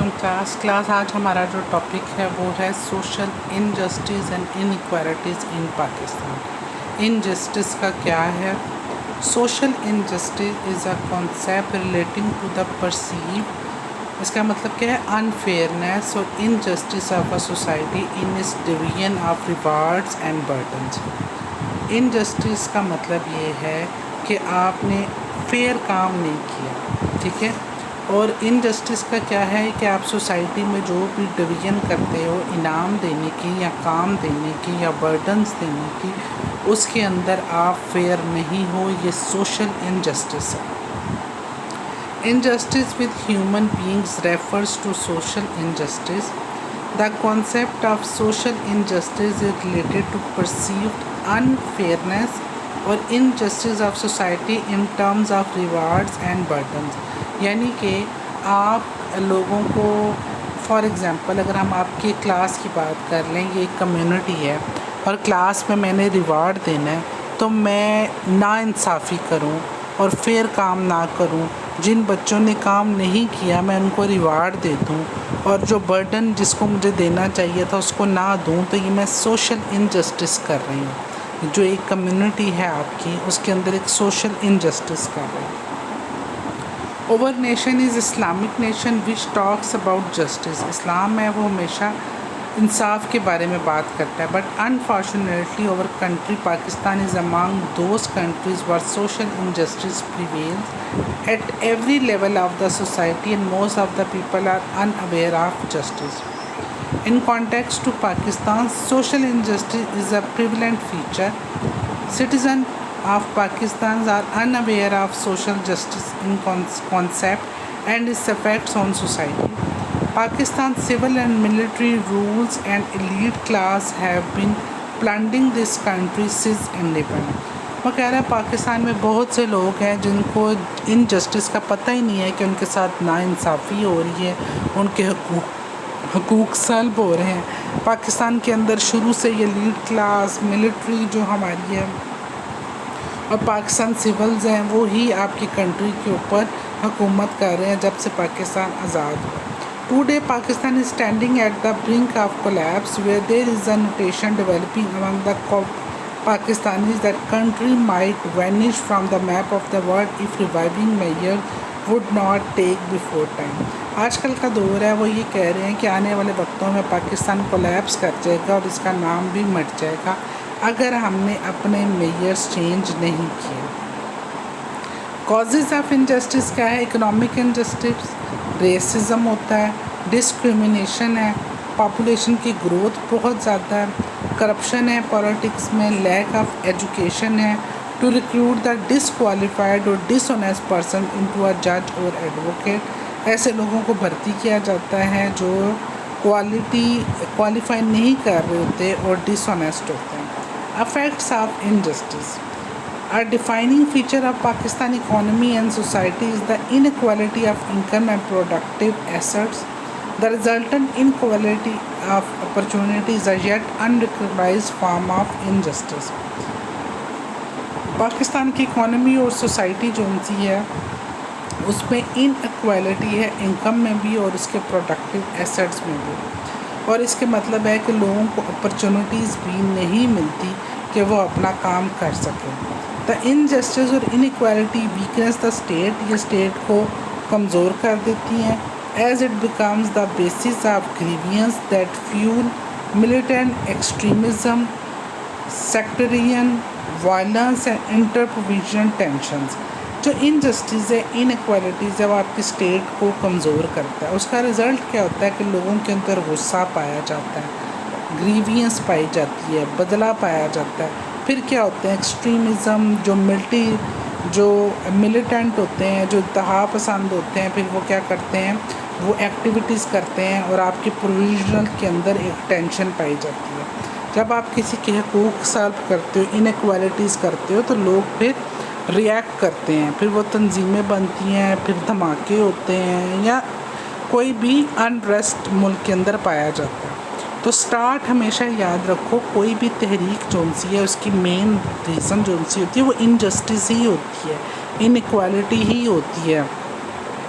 علیکم کلاس آج ہمارا جو ٹاپک ہے وہ ہے social injustice and inequalities in Pakistan. Injustice کا کیا ہے؟ Social injustice is a concept relating to the perceive, اس کا مطلب کیا ہے؟ انفیئرنیس اور injustice of a society in its division of rewards and burdens. Injustice کا مطلب یہ ہے کہ آپ نے فیئر کام نہیں کیا، ٹھیک ہے؟ اور انجسٹس کا کیا ہے کہ آپ سوسائٹی میں جو بھی ڈویژن کرتے ہو انعام دینے کی یا کام دینے کی یا برڈنز دینے کی، اس کے اندر آپ فیئر نہیں ہو، یہ سوشل انجسٹس ہے۔ Injustice with human beings refers to social injustice. The concept of social injustice is related to perceived unfairness or injustice of society in terms of rewards and burdens. یعنی کہ آپ لوگوں کو for example اگر ہم آپ کی کلاس کی بات کر لیں، یہ ایک کمیونٹی ہے اور کلاس میں میں نے ریوارڈ دینا ہے، تو میں ناانصافی کروں اور فیئر کام نہ کروں، جن بچوں نے کام نہیں کیا میں ان کو ریوارڈ دے دوں، اور جو برڈن جس کو مجھے دینا چاہیے تھا اس کو نہ دوں، تو یہ میں سوشل انجسٹس کر رہی ہوں۔ جو ایک کمیونٹی ہے آپ کی، اس کے اندر ایک سوشل انجسٹس کر رہی ہوں۔ Our nation is Islamic nation which talks about justice. Islam ہے وہ ہمیشہ انصاف کے بارے میں بات کرتا ہے، but unfortunately over country Pakistan is among those countries where social injustice prevails at every level of the society and most of the people are unaware of justice. In context to Pakistan, social injustice is a prevalent feature. Citizens of Pakistan are unaware of social justice in concept and its effects on society. Pakistan's civil and military rules and elite class have been plundering this country since independence. وہ کہہ رہا ہے پاکستان میں بہت سے لوگ ہیں جن کو انجسٹس کا پتہ ہی نہیں ہے کہ ان کے ساتھ ناانصافی ہو رہی ہے، ان کے حقوق سلب ہو رہے ہیں۔ پاکستان کے اندر شروع سے یہ لیڈ کلاس ملٹری جو ہماری ہے اور پاکستان سولز ہیں، وہی آپ کی کنٹری کے اوپر حکومت کر رہے ہیں جب سے پاکستان آزاد ہوا۔ Today Pakistan is standing at the brink of collapse where there is a notion developing among the Pakistanis that country might vanish from the map of the world if reviving measures would not take before time. آج کل کا دور ہے، وہ یہ کہہ رہے ہیں کہ آنے والے وقتوں میں پاکستان کولیپس کر جائے گا اور اس کا نام بھی مٹ جائے گا اگر ہم نے اپنے میئرز چینج نہیں کیے۔ کازز آف انجسٹس کیا ہے؟ اکنامک انجسٹس، ریسزم ہوتا ہے، ڈسکریمنیشن ہے، پاپولیشن کی گروتھ بہت زیادہ ہے، کرپشن ہے پولیٹکس میں، لیک آف ایجوکیشن ہے، ٹو ریکروٹ دا ڈسکوالیفائڈ اور ڈس آنیسٹ پرسن انٹو اے جج اور ایڈوکیٹ، ایسے لوگوں کو بھرتی کیا جاتا ہے جو کوالیفائی نہیں کر رہے ہوتے اور ڈس آنیسٹ ہوتے ہیں۔ Effects of injustice A defining feature of Pakistan economy and society is the inequality of income and productive assets. The resultant inequality of opportunity is a yet unrecognized form of injustice. Pakistan کی economy اور society جو سی ہے اس میں inequality ہے، income میں بھی اور اس کے پروڈکٹیو ایسٹس میں بھی، اور اس کے مطلب ہے کہ لوگوں کو اپرچونیٹیز بھی نہیں ملتی کہ وہ اپنا کام کر سکیں۔ دا انجسٹس اور انیکوالٹی ویکنس دا اسٹیٹ، یہ اسٹیٹ کو کمزور کر دیتی ہیں، as it becomes the basis of grievance that fuel militant extremism, sectarian violence and inter provincial tensions. جو انجسٹس ہے، انیکوالٹیز ہے، وہ آپ کی اسٹیٹ کو کمزور کرتا ہے۔ اس کا رزلٹ کیا ہوتا ہے کہ لوگوں کے اندر غصہ پایا جاتا ہے، گریوینس پائی جاتی ہے، بدلہ پایا جاتا ہے۔ پھر کیا ہوتے ہیں؟ ایکسٹریمزم، جو ملیٹنٹ ہوتے ہیں، جو انتہا پسند ہوتے ہیں، پھر وہ کیا کرتے ہیں؟ وہ ایکٹیویٹیز کرتے ہیں اور آپ کے پروویژنل کے اندر ایک ٹینشن پائی جاتی ہے۔ جب آپ کسی کے حقوق سلب کرتے ہو، انیکوالٹیز کرتے ہو، تو لوگ پھر ریئیکٹ کرتے ہیں، پھر وہ تنظیمیں بنتی ہیں، پھر دھماکے ہوتے ہیں یا کوئی بھی انریسٹ ملک کے اندر پایا جاتا ہے۔ تو سٹارٹ ہمیشہ یاد رکھو، کوئی بھی تحریک جو سی ہے اس کی مین ریزن جو سی ہوتی ہے وہ انجسٹس ہی ہوتی ہے، انیکوالٹی ہی ہوتی ہے۔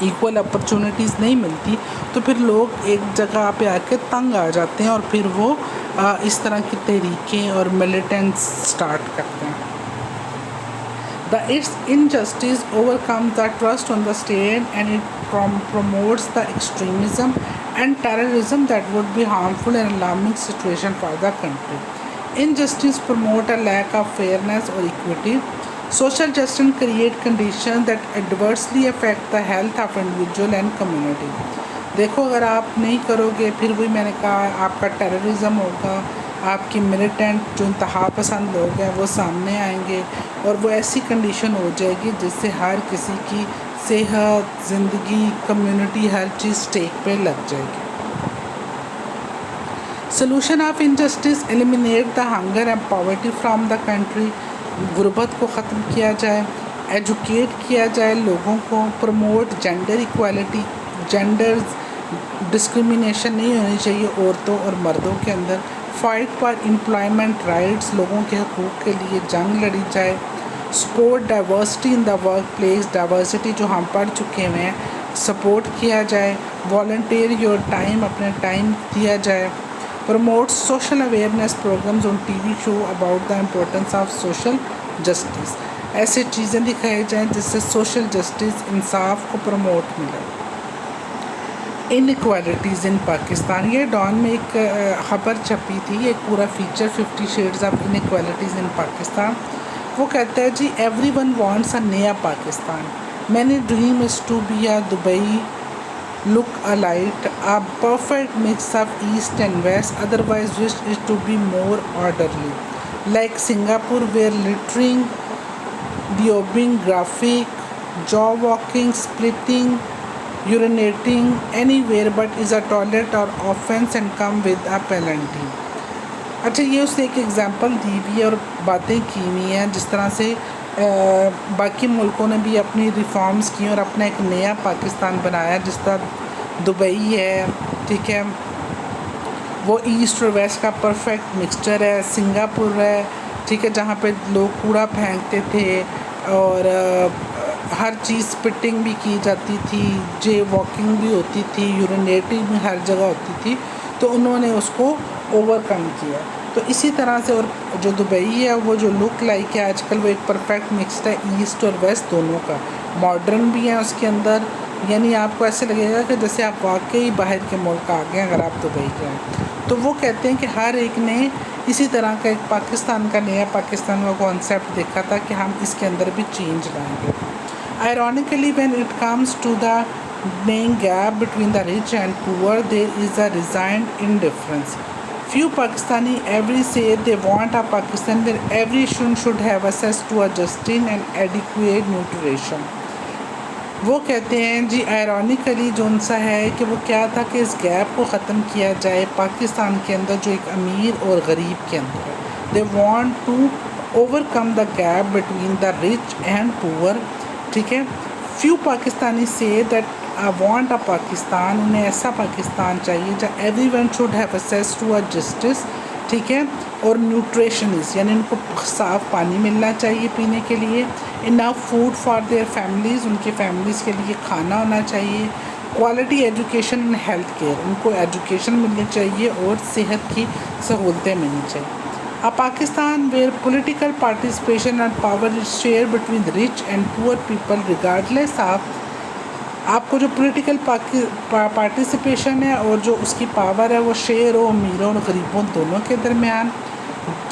ایکول اپرچونیٹیز نہیں ملتی تو پھر لوگ ایک جگہ پہ آ کے تنگ آ جاتے ہیں اور پھر وہ اس طرح کی تحریکیں اور ملیٹنٹس اسٹارٹ کرتے ہیں. The its injustice overcomes the trust on the state and it promotes the extremism and terrorism that would be harmful and alarming situation for the country. Injustice promote a lack of fairness or equity. Social justice create conditions that adversely affect the health of individual and community. دیکھو اگر آپ نہیں کرو گے پھر وہی میں نے کہا آپ کا ٹیررزم ہوگا، آپ کی ملیٹنٹ جو انتہا پسند لوگ ہیں وہ سامنے آئیں گے اور وہ ایسی کنڈیشن ہو جائے گی جس سے ہر کسی کی صحت، زندگی، کمیونٹی، ہر چیز اسٹیک پہ لگ جائے گی. Solution of injustice eliminate the hunger and poverty from the country. غربت کو ختم کیا جائے، ایجوکیٹ کیا جائے لوگوں کو، promote gender equality, gender discrimination نہیں ہونی چاہیے عورتوں اور مردوں کے اندر. فائٹ فار امپلائمنٹ رائٹس، لوگوں کے حقوق کے لیے جنگ لڑی جائے. Support diversity in the workplace, diversity جو ہم پڑھ چکے ہوئے ہیں سپورٹ کیا جائے. والنٹیئر یور ٹائم، اپنے ٹائم دیا جائے. Promote social awareness programmes on T V show about the importance of social justice. ایسے چیزیں دکھائی جائیں جس سے سوشل جسٹس، انصاف کو پروموٹ ملے. انیکوالٹیز ان پاکستان، یہ ڈان میں ایک خبر چھپی تھی، ایک پورا feature 50 shades of inequalities in Pakistan. وہ کہتا ہے جی ایوری ون وانٹس اے نیا Pakistan. Many dream is to be a Dubai look alike, a perfect mix of east and west, otherwise wish is to be more orderly like Singapore where littering, dumping graffiti, jaywalking, spitting, urinating anywhere but is a toilet or offense and come with a penalty. اچھا یہ اس نے ایک example دی ہوئی ہے اور باتیں کی ہوئی ہیں جس طرح سے باقی ملکوں نے بھی اپنی ریفارمز کی اور اپنا ایک نیا پاکستان بنایا. جس طرح دبئی ہے، ٹھیک ہے، وہ ایسٹ اور ویسٹ کا پرفیکٹ مکسچر ہے. سنگاپور ہے، ٹھیک ہے، جہاں پہ لوگ کوڑا پھینکتے تھے اور ہر چیز سپٹنگ بھی کی جاتی تھی، جے واکنگ بھی ہوتی تھی، یورینیٹنگ بھی ہر جگہ ہوتی تھی، تو انہوں نے اس کو اوور کم کیا. تو اسی طرح سے اور جو دبئی ہے وہ جو لک لائک ہے آج کل وہ ایک پرفیکٹ مکسڈ ہے ایسٹ اور ویسٹ دونوں کا. ماڈرن بھی ہے اس کے اندر، یعنی آپ کو ایسے لگے گا کہ جیسے آپ واقعی باہر کے ملک آ گئے اگر آپ دبئی گئے. تو وہ کہتے ہیں کہ ہر ایک نے اسی طرح کا ایک پاکستان کا نیا پاکستان کا کانسیپٹ دیکھا تھا کہ ہم اس کے اندر بھی چینج لائیں گے. Ironically, when it comes to the main gap between the rich and poor, there is a resigned indifference. Few Pakistani every say they want a Pakistan where every student should have access to a just and adequate nutrition. وہ کہتے ہیں جی آئرونیکلی جو ان سا ہے کہ وہ کیا تھا کہ اس گیپ کو ختم کیا جائے پاکستان کے اندر جو ایک امیر اور غریب کے اندر ہے. They want to overcome the gap between the rich and poor. ٹھیک ہے. فیو پاکستانی سے that I want a Pakistan, انہیں ایسا پاکستان چاہیے جہاں everyone should have access to a justice, ٹھیک ہے، اور نیوٹریشنز یعنی ان کو صاف پانی ملنا چاہیے پینے کے لیے، enough food for their families, ان کی فیملیز کے لیے کھانا ہونا چاہیے، quality education and health care, ان کو ایجوکیشن ملنی چاہیے اور صحت کی سہولتیں ملنی چاہیے. A Pakistan where political participation and power is shared between the rich and poor people regardless of آپ کو جو پولیٹیکل پارٹیسپیشن ہے اور جو اس کی پاور ہے وہ شیئر ہو امیروں اور غریبوں دونوں کے درمیان،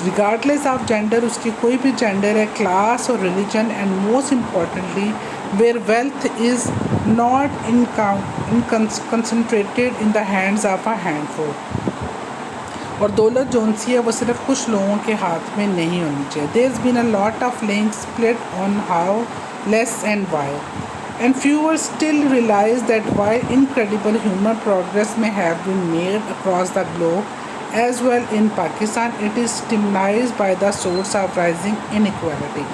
ریگارڈلیس آف جینڈر، اس کی کوئی بھی جینڈر ہے، کلاس اور religion, and most importantly where wealth is not concentrated in the hands of a handful, اور دولت جو ان سی ہے وہ صرف کچھ لوگوں کے ہاتھ میں نہیں ہونی چاہیے. There is been a lot of link split on how, less and why. And fewer still realize that while incredible human progress may have been made across the globe, as well in Pakistan, it is stigmatized by the source of rising inequality.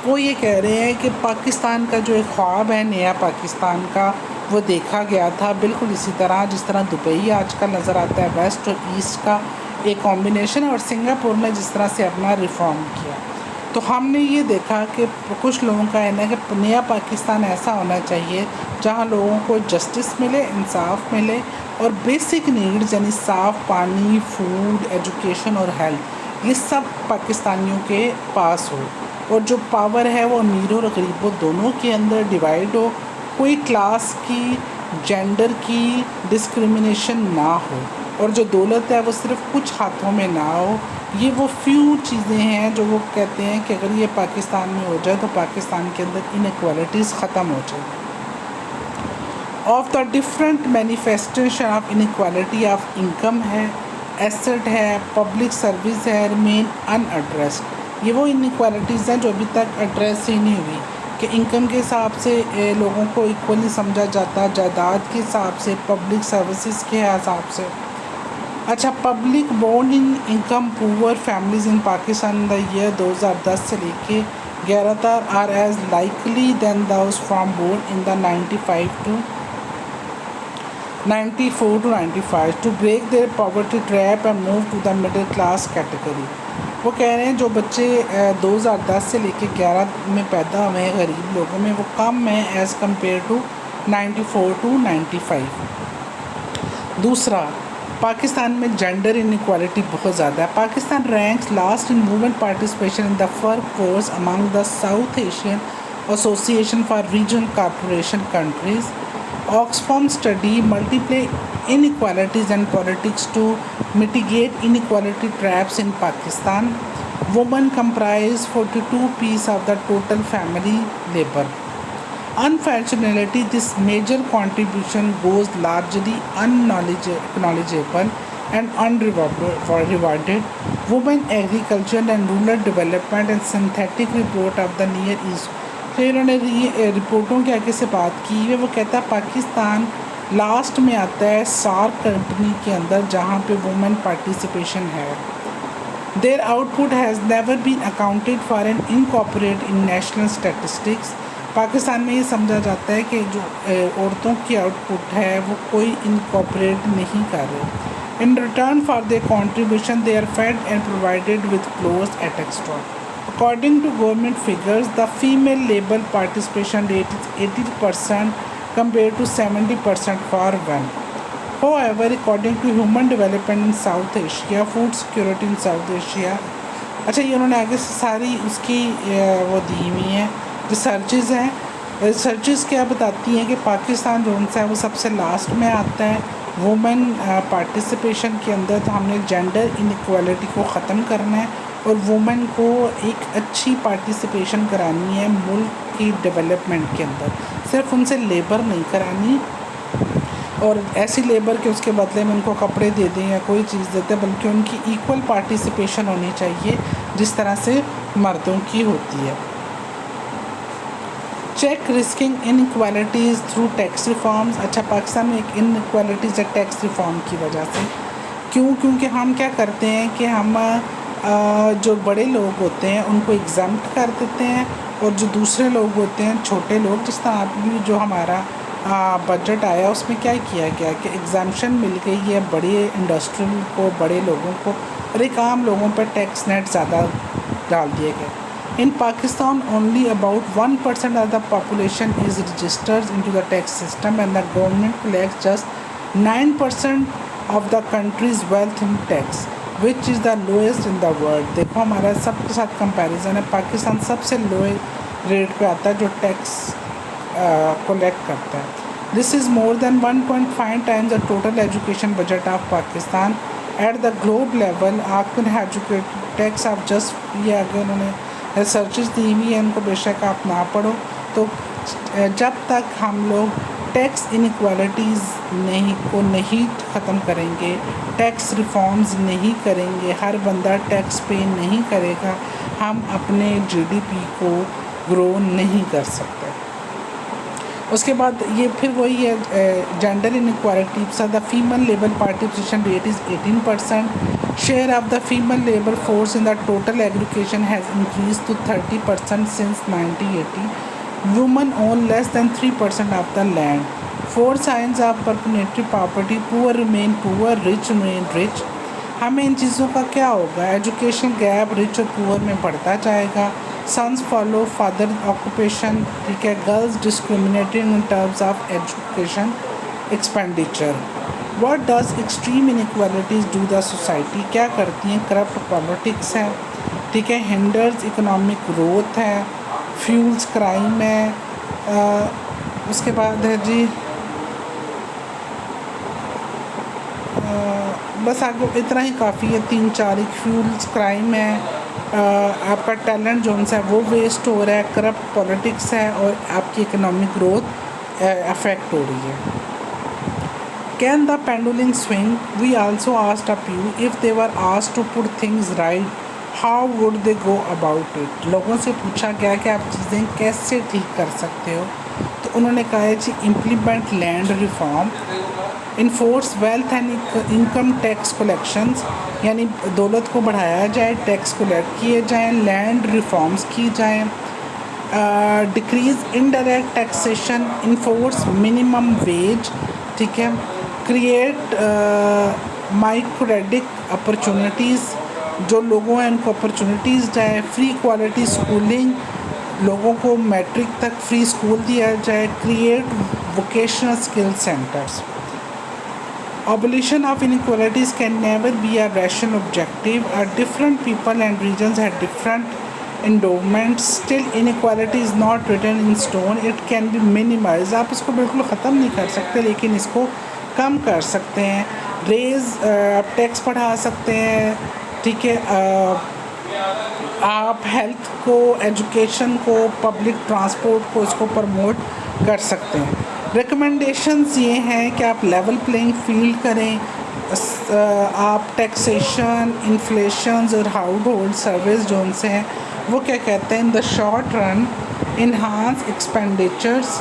وہ یہ کہہ رہے ہیں کہ پاکستان کا جو ایک خواب ہے نیا پاکستان کا وہ دیکھا گیا تھا بالکل اسی طرح جس طرح دبئی آج کل نظر آتا ہے ویسٹ اور ایسٹ کا ایک کمبینیشن، اور سنگاپور نے جس طرح سے اپنا ریفارم کیا. تو ہم نے یہ دیکھا کہ کچھ لوگوں کا کہنا ہے کہ نیا پاکستان ایسا ہونا چاہیے جہاں لوگوں کو جسٹس ملے، انصاف ملے، اور بیسک نیڈز یعنی صاف پانی، فوڈ، ایجوکیشن اور ہیلتھ، یہ سب پاکستانیوں کے پاس ہو، اور جو پاور ہے وہ امیروں اور غریبوں دونوں کے اندر ڈیوائڈ ہو، کوئی کلاس کی، جینڈر کی ڈسکریمنیشن نہ ہو، اور جو دولت ہے وہ صرف کچھ ہاتھوں میں نہ ہو۔ یہ وہ فیو چیزیں ہیں جو وہ کہتے ہیں کہ اگر یہ پاکستان میں ہو جائے تو پاکستان کے اندر انیکوالٹیز ختم ہو جائے۔ Of the different manifestation of inequality of income ہے، ایسٹ ہے، پبلک سروس ہے، ریمین ان ایڈریسڈ۔ یہ وہ انیکوالٹیز ہیں جو ابھی تک ایڈریس ہی نہیں ہوئی کہ انکم کے حساب سے لوگوں کو ایکولی سمجھا جاتا، جائیداد کے حساب سے، پبلک سروسز کے حساب سے۔ اچھا، public born in income poor families in Pakistan the year 2010 سے لے کے 11 تک are as likely than those from born in the 94 to 95 to break their poverty trap and move to the middle class category۔ وہ کہہ رہے ہیں جو بچے 2010 سے لے کے 11 میں پیدا ہوئے ہیں غریب لوگوں میں، وہ کم ہیں ایز کمپیئر ٹو 94 to 95۔ دوسرا، پاکستان میں جینڈر انیکوالٹی بہت زیادہ ہے۔ Pakistan ranks last in women participation in the work force among the South Asian Association for Regional Corporation countries. Oxfam study multiply inequalities and politics to mitigate inequality traps in Pakistan۔ Women comprise 42% of the total family labor۔ Unfortunately, this major contribution goes largely unacknowledgeable and unrewarded۔ Women Agriculture and Rural Development and Synthetic Report of the Near East۔ پھر انہوں نے رپورٹوں کے آگے سے بات کی ہے، وہ کہتا ہے پاکستان لاسٹ میں آتا ہے سارک کمپنی کے اندر جہاں پہ وومن پارٹیسپیشن ہے۔ Their output has never been accounted for an incorporate in national statistics. Pakistan میں یہ سمجھا جاتا ہے کہ جو عورتوں کی آؤٹ پٹ ہے وہ کوئی انکارپوریٹ نہیں کر رہے۔ In return for their contribution they are fed and provided with clothes etcetera. According to government figures, the female labor participation rate is 80% compared to 70% for men۔ However, according to Human Development in South Asia, Food Security in South Asia، اچھا یہ انہوں نے آگے سے ساری اس کی وہ دی ہوئی ہیں ریسرچز ہیں۔ ریسرچز کیا بتاتی ہیں کہ پاکستان جو ہے وہ سب سے لاسٹ میں آتا ہے وومن پارٹیسپیشن کے اندر۔ تو ہم نے جینڈر انیکوالٹی کو ختم کرنا ہے اور وومن کو ایک اچھی پارٹیسپیشن کرانی ہے ملک کی ڈیولپمنٹ کے اندر، صرف ان سے لیبر نہیں کرانی اور ایسی لیبر کہ اس کے بدلے میں ان کو کپڑے دے دیں یا کوئی چیز دیتے، بلکہ ان کی ایکول پارٹیسپیشن ہونی چاہیے جس طرح سے مردوں کی ہوتی ہے۔ Check rising inequalities through tax reforms. اچھا، پاکستان میں ایک انیکوالٹیز ہے ٹیکس ریفارم کی وجہ سے۔ کیونکہ ہم کیا کرتے ہیں کہ ہم جو بڑے لوگ ہوتے ہیں ان کو ایگزمپٹ کر دیتے ہیں، اور جو دوسرے لوگ ہوتے ہیں چھوٹے لوگ، جس طرح ابھی جو ہمارا بجٹ آیا اس میں کیا کیا گیا کہ ایگزامشن مل گئی ہے بڑے انڈسٹریل کو، بڑے لوگوں کو، اور ایک عام لوگوں پر ٹیکس نیٹ زیادہ ڈال دیے گئے۔ ان Pakistan only about 1% of the population is registered into the tax system and the government collects just 9% of the country's wealth in tax, which is the lowest in the world۔ دیکھو ہمارا سب کے ساتھ comparison ہے، پاکستان سب سے لو ریٹ پہ آتا ہے جو ٹیکس کلیکٹ کرتا ہے۔ دس از مور دین 1.5 times the total education budget of Pakistan at the globe level۔ آپ نے ایجوکیٹ ٹیکس آپ جسٹ یہ آگے انہوں نے ریسرچز دی ہوئی ہیں، ان کو بے شک آپ نہ پڑھو۔ تو جب تک ہم لوگ ٹیکس انیکوالٹیز نہیں ختم کریں گے، ٹیکس ریفارمز نہیں کریں گے، ہر بندہ ٹیکس پے نہیں کرے گا، ہم اپنے جی ڈی پی کو گرو نہیں کر سکتے۔ اس کے بعد یہ پھر وہی ہے gender inequality. The female labour participation rate is 18%۔ Share of the female labour force in the total aggregation has increase to 30% since 1980۔ Women own less than 3% of the land. 4 signs of perpetuating poverty: poor remain poor, rich remain rich۔ ہمیں ان چیزوں کا کیا ہوگا؟ Education gap rich اور پور میں بڑھتا جائے گا. سنس فالو فادر آکوپیشن، ٹھیک ہے. Girls discriminating in terms of education expenditure. What does extreme inequalities do the society? کیا کرتی ہیں؟ کرپٹ پالیٹکس ہے، ٹھیک ہے. ہینڈرز اکنامک گروتھ ہے. فیولز کرائم ہے. اس کے بعد ہے جی بس آگے اتنا ہی کافی ہے، 3-4 ایک فیولز کرائم ہے. آپ کا ٹیلنٹ جو ہے وہ ویسٹ ہو رہا ہے. کرپٹ پالیٹکس ہے اور آپ کی اکنامک گروتھ افیکٹ ہو رہی ہے. Can the pendulum swing? We also asked a few if they were asked to put things right how would they go about it. لوگوں سے پوچھا گیا کہ آپ چیزیں کیسے ٹھیک کر سکتے ہو، تو انہوں نے کہا ہے جی implement land reform, enforce wealth and income tax collections, یعنی دولت کو بڑھایا جائے، ٹیکس کلیکٹ کیے جائیں، لینڈ ریفارمز کی جائیں. Decrease indirect taxation, enforce minimum wage, ٹھیک ہے. کریٹ مائکروڈک اپرچونیٹیز، جو لوگوں ہیں ان کو اپرچونیٹیز جائے. فری کوالٹی اسکولنگ، لوگوں کو میٹرک تک فری اسکول دیا جائے. Create vocational skill centres. Abolition of inequalities can never be a rational objective. Different people and regions have different endowments. Still, inequality is not written in stone. It can be minimized. آپ اس کو بالکل ختم نہیں کر سکتے لیکن اس کو کم کر سکتے ہیں. آپ ٹیکس بڑھا سکتے ہیں، ٹھیک ہے. آپ ہیلتھ کو، ایجوکیشن کو، پبلک ٹرانسپورٹ کو، اس کو پروموٹ کر سکتے ہیں. ریکمنڈیشنز یہ ہیں کہ آپ لیول پلینگ فیلڈ کریں. آپ ٹیکسیشن، انفلیشنز اور ہاؤس ہولڈ سروس جو ان سے ہیں وہ کیا کہتے ہیں؟ In the short run enhance expenditures,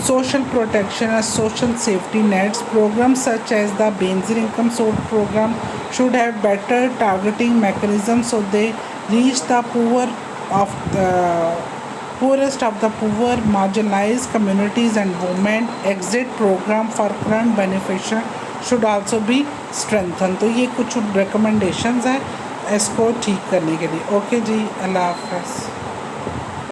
social protection اور social safety nets. Programs such as the Benazir income support program should have better targeting mechanisms so they reach the poorest of the poor, marginalized communities and women. Exit program for current beneficiaries should also be strengthened. تو یہ کچھ recommendations ہیں اس کو ٹھیک کرنے کے لیے. Okay جی، اللہ حافظ.